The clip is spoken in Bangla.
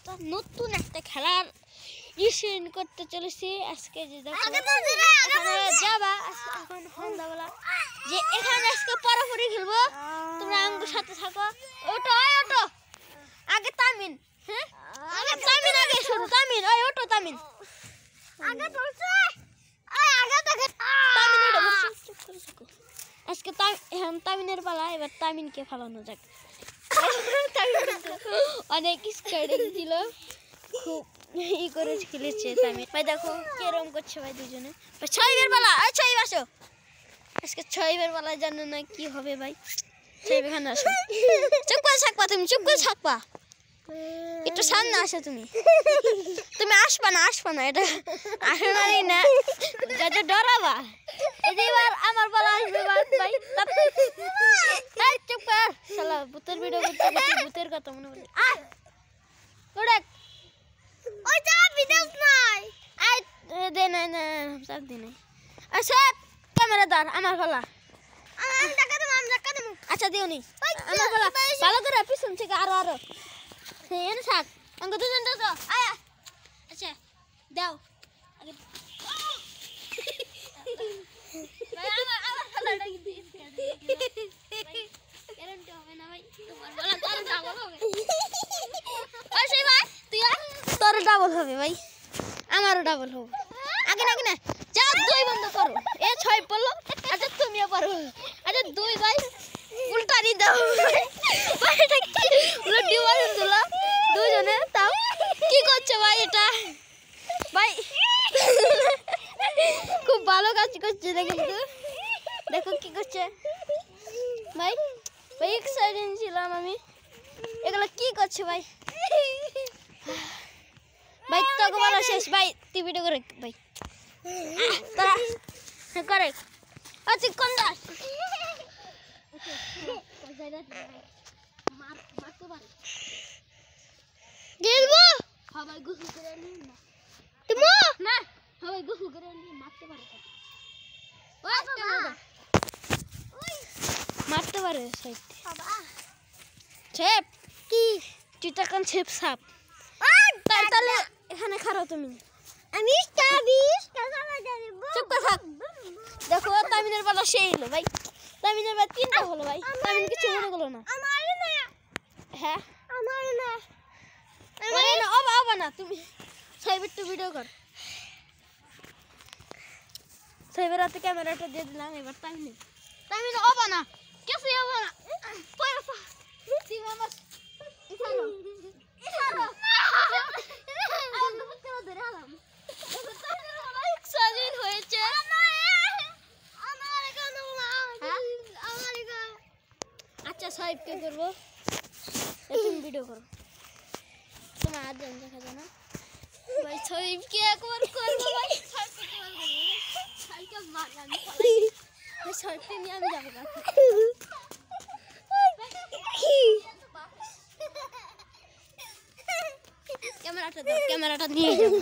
একটা নতুন একটা খেলার ইশিন করতে চলেছি আজকে। যে দেখো এখানে যাবা এখন সন্ধ্যাবেলা যে এখানে আজকে পরাপরি খেলবো, তোমরা আমার সাথে থাকো। ওটো ওটো আগে তামিন, হ্যাঁ আগে তামিন, আগে শুরু তামিন, ওই ওটো তামিন আগে চলছে, ওই আগে দেখে তামিন ওটা চুপ করে থাকো। আজকে তামিনের পালা, এবার তামিনকে ফালানো যাক। অনেক স্টার্টিং ছিল, খুব ই করে খেলেছে তামিন। ভাই দেখো কেরম করছে ভাই দুজনে। ছয়বের পালা, ছয় আসো। আজকে ছয়বের পালা, জানো না কি হবে ভাই। ছয় এখানে আসো, চুপ করে থাকবা, তুমি চুপ করে থাকবা, একটু সামনে আসো। তুমি আসবা না, এটা আসনারই না, যত ডরাবা। এবার আমার পালা আসবে ভাই। চুপ কর শালা, ভূতের ভিডিও করতে ভূতের কথা মনে পড়ে। ওই যা ভিডিও নাই, আই দে না না সব দিন। আচ্ছা ক্যামেরা ধর, আমার পালা। আমি টাকা দেব। আচ্ছা দিও নি, আমার পালা। ভালো করে পিছন থেকে আরো এনে থাক, আমাকে দুজন দাও। আয়া আচ্ছা দাও আগে। আমার পালাটা কিন্তু গ্যারান্টি হবে না ভাই, তোমার পালা তোর ডাবল হবে। ওই ভাই তুই তোর ডাবল হবে ভাই, আমারও ডাবল হবে। আগে না যা, দুই বন্ধ করো। এ ছয় পড়লো, আচ্ছা তুমিও পারো। আচ্ছা দুই ভাই উল্টানি দাও ভাই, এটা কি উল্টি মারুন দিলো দুজনে। তাও কি করছে ভাই এটা ভাই, খুব ভালো কাজ করছে না কিন্তু। দেখো কি করছে ভাই, ভাই এক্সাইটেড ছিলাম আমি। এগুলো কি করছে ভাই, ভাই তোকে বলা শেষ ভাই, তুই ভিডিও করে ভাই তোরা করে। আচ্ছা কোন দাস গেলবো সবাই গোসল করে নি না, তুমি না সবাই গোসল করে নি, মারতে পারে মারতে পারে ছেপ কি তুই তখন ছেপ সাপ। তাহলে এখানে খারাপ তুমি, আমি চুপ করে থাক। দেখো তামিনের পালা সেই হলো ভাই, তামিনের পালা তিনটা হলো ভাই, তামিন কিছু মনে করলো না। হ্যাঁ অবা না, তুমি সাইবার টু ভিডিও কর। সাইবার হাতে ক্যামেরাটা দিয়ে দিলাম। এবার তামিন অবা না, কিছু অবা না। আচ্ছা সাহেবকে করবো, তুমি ভিডিও করো, তোমার আর দেখা যায় না ভাই। সাহেবকে একবার করবো ভাই, সাহেবকে নিয়ে আমি যাবো। ক্যামেরাটা নিয়ে যাবো।